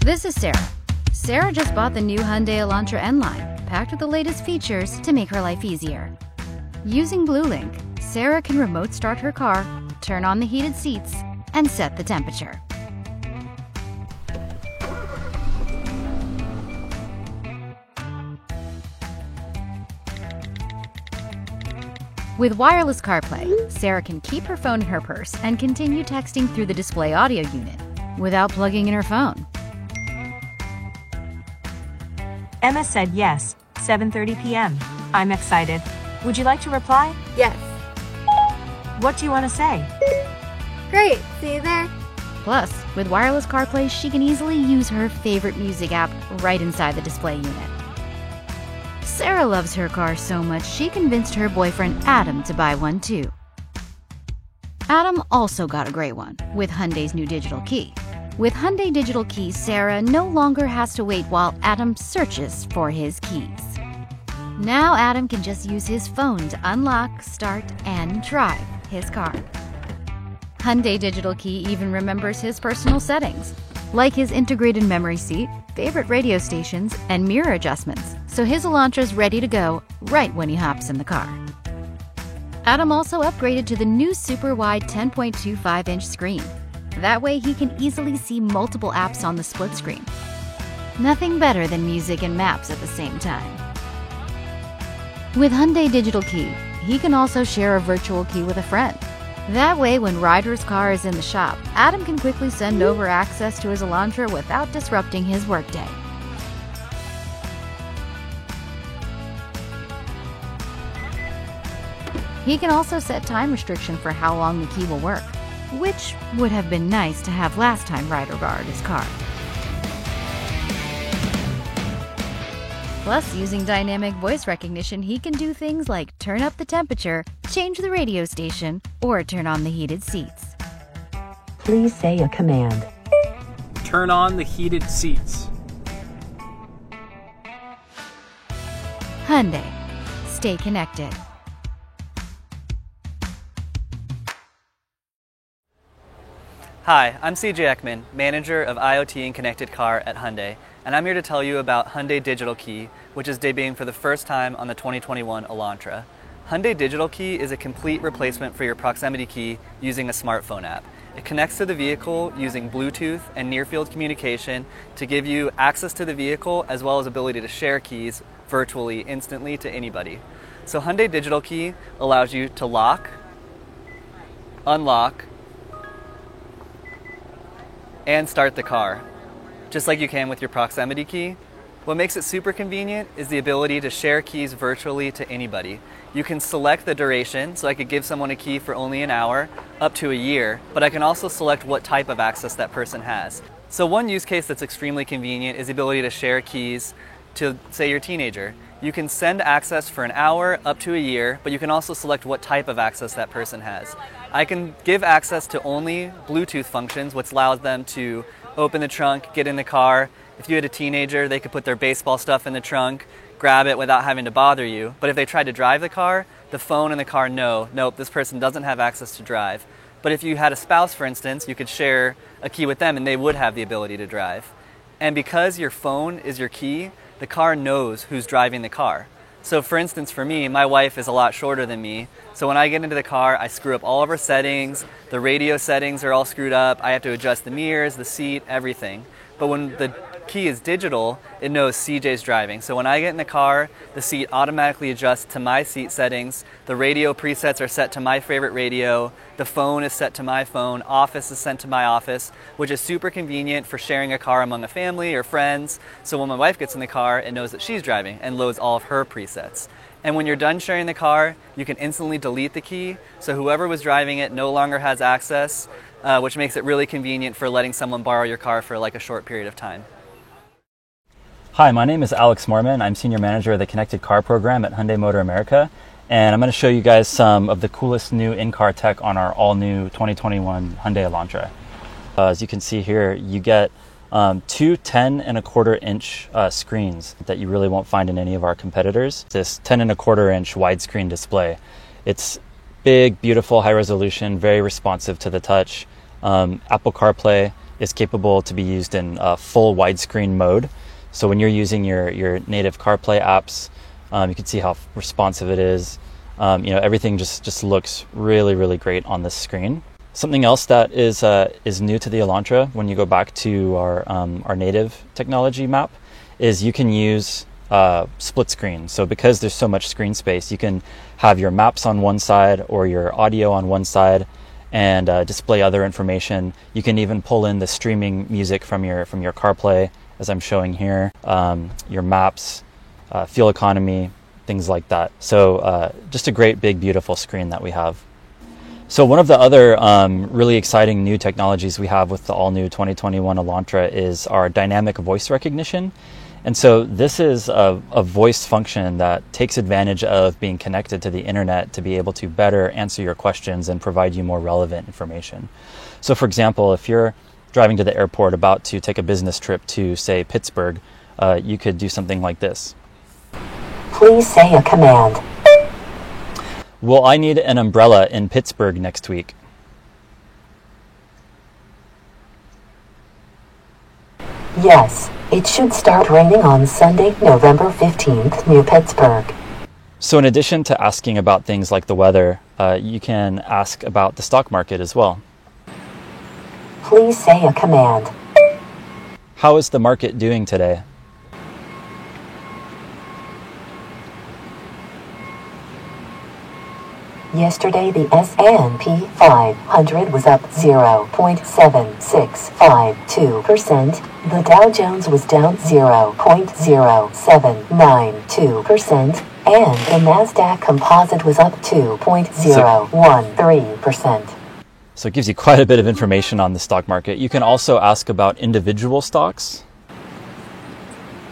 This is Sarah. Sarah just bought the new Hyundai Elantra N-Line, packed with the latest features to make her life easier. Using BlueLink, Sarah can remote start her car, turn on the heated seats, and set the temperature. With wireless CarPlay, Sarah can keep her phone in her purse and continue texting through the display audio unit without plugging in her phone. Emma said yes, 7:30 p.m. I'm excited. Would you like to reply? Yes. What do you want to say? Great, see you there. Plus, with wireless CarPlay, she can easily use her favorite music app right inside the display unit. Sarah loves her car so much she convinced her boyfriend Adam to buy one too. Adam also got a great one with Hyundai's new digital key. With Hyundai Digital Key, Sarah no longer has to wait while Adam searches for his keys. Now Adam can just use his phone to unlock, start, and drive his car. Hyundai Digital Key even remembers his personal settings, like his integrated memory seat, favorite radio stations, and mirror adjustments, so his Elantra's ready to go right when he hops in the car. Adam also upgraded to the new super wide 10.25-inch screen. That way he can easily see multiple apps on the split screen. Nothing better than music and maps at the same time. With Hyundai Digital Key, he can also share a virtual key with a friend. That way, when Ryder's car is in the shop, Adam can quickly send over access to his Elantra without disrupting his workday. He can also set time restriction for how long the key will work, which would have been nice to have last time Ryder borrowed his car. Plus, using dynamic voice recognition, he can do things like turn up the temperature, change the radio station, or turn on the heated seats. Please say a command. Turn on the heated seats. Hyundai. Stay connected. Hi, I'm CJ Ekman, manager of IoT and Connected Car at Hyundai, and I'm here to tell you about Hyundai Digital Key, which is debuting for the first time on the 2021 Elantra. Hyundai Digital Key is a complete replacement for your proximity key using a smartphone app. It connects to the vehicle using Bluetooth and near-field communication to give you access to the vehicle as well as ability to share keys virtually instantly to anybody. So Hyundai Digital Key allows you to lock, unlock, and start the car, just like you can with your proximity key. What makes it super convenient is the ability to share keys virtually to anybody. You can select the duration, so I could give someone a key for only an hour, up to a year, but I can also select what type of access that person has. So one use case that's extremely convenient is the ability to share keys to, say, your teenager. You can send access for an hour, up to a year, but you can also select what type of access that person has. I can give access to only Bluetooth functions, which allows them to open the trunk, get in the car. If you had a teenager, they could put their baseball stuff in the trunk, grab it without having to bother you. But if they tried to drive the car, the phone in the car, nope, this person doesn't have access to drive. But if you had a spouse, for instance, you could share a key with them and they would have the ability to drive. And because your phone is your key, the car knows who's driving the car. So for instance, for me, my wife is a lot shorter than me. So when I get into the car, I screw up all of her settings. The radio settings are all screwed up. I have to adjust the mirrors, the seat, everything. But when the key is digital, it knows CJ's driving. So when I get in the car, the seat automatically adjusts to my seat settings. The radio presets are set to my favorite radio. The phone is set to my phone. Office is sent to my office, which is super convenient for sharing a car among a family or friends. So when my wife gets in the car, it knows that she's driving and loads all of her presets. And when you're done sharing the car, you can instantly delete the key. So whoever was driving it no longer has access, which makes it really convenient for letting someone borrow your car for like a short period of time. Hi, my name is Alex Morman. I'm Senior Manager of the Connected Car Program at Hyundai Motor America, and I'm going to show you guys some of the coolest new in-car tech on our all-new 2021 Hyundai Elantra. As you can see here, you get two 10.25-inch screens that you really won't find in any of our competitors. This 10.25-inch widescreen display. It's big, beautiful, high resolution, very responsive to the touch. Apple CarPlay is capable to be used in full widescreen mode. So when you're using your native CarPlay apps, you can see how responsive it is. Everything just looks really, really great on this screen. Something else that is new to the Elantra when you go back to our native technology map is you can use split screen. So because there's so much screen space, you can have your maps on one side or your audio on one side and display other information. You can even pull in the streaming music from your CarPlay, as I'm showing here, your maps, fuel economy, things like that. So just a great, big, beautiful screen that we have. So one of the other really exciting new technologies we have with the all-new 2021 Elantra is our dynamic voice recognition. And so this is a voice function that takes advantage of being connected to the internet to be able to better answer your questions and provide you more relevant information. So for example, if you're driving to the airport about to take a business trip to, say, Pittsburgh, you could do something like this. Please say a command. Will I need an umbrella in Pittsburgh next week? Yes, it should start raining on Sunday, November 15th near Pittsburgh. So in addition to asking about things like the weather, you can ask about the stock market as well. Please say a command. How is the market doing today? Yesterday the S&P 500 was up 0.7652%. The Dow Jones was down 0.0792%. And the Nasdaq Composite was up 2.013%. So it gives you quite a bit of information on the stock market. You can also ask about individual stocks.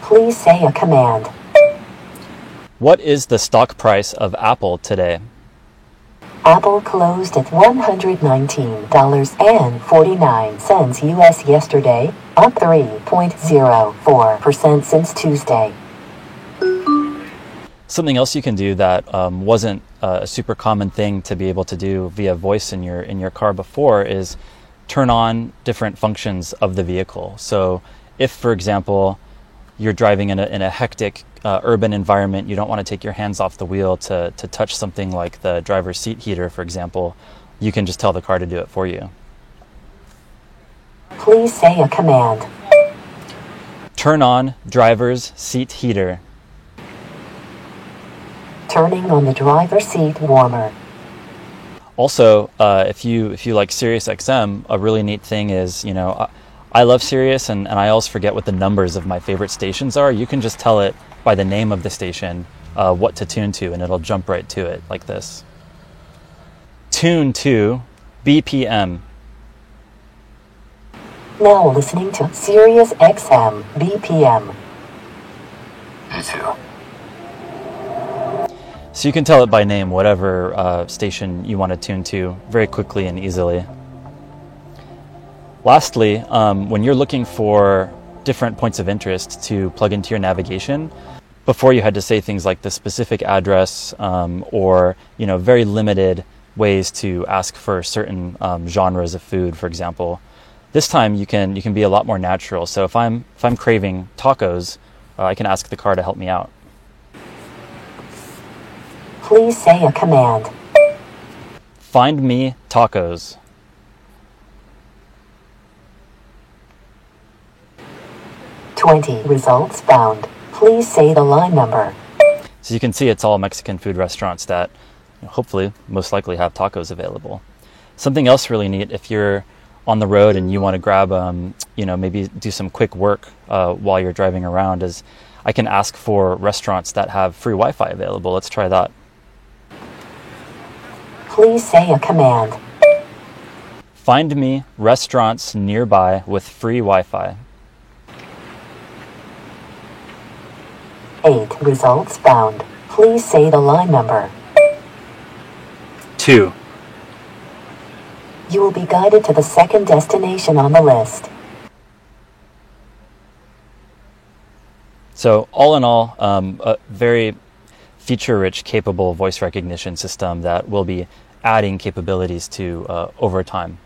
Please say a command. What is the stock price of Apple today? Apple closed at $119.49 US yesterday, up 3.04% since Tuesday. Something else you can do that wasn't a super common thing to be able to do via voice in your car before is turn on different functions of the vehicle. So if, for example, you're driving in a hectic urban environment, you don't want to take your hands off the wheel to touch something like the driver's seat heater, for example, you can just tell the car to do it for you. Please say a command. Turn on driver's seat heater. Turning on the driver's seat warmer. Also, if you like SiriusXM, a really neat thing is, I love Sirius and I always forget what the numbers of my favorite stations are. You can just tell it by the name of the station what to tune to, and it'll jump right to it like this. Tune to BPM. Now listening to SiriusXM BPM. Me too. So you can tell it by name, whatever station you want to tune to, very quickly and easily. Lastly, when you're looking for different points of interest to plug into your navigation, before you had to say things like the specific address or very limited ways to ask for certain genres of food, for example. This time you can be a lot more natural. So if I'm craving tacos, I can ask the car to help me out. Please say a command. Find me tacos. Results found. Please say the line number. So you can see it's all Mexican food restaurants that hopefully most likely have tacos available. Something else really neat if you're on the road and you want to grab, maybe do some quick work while you're driving around is I can ask for restaurants that have free Wi-Fi available. Let's try that. Please say a command. Find me restaurants nearby with free Wi-Fi. 8 results found. Please say the line number. 2. You will be guided to the second destination on the list. So all in all, a very feature-rich, capable voice recognition system that will be adding capabilities to over time.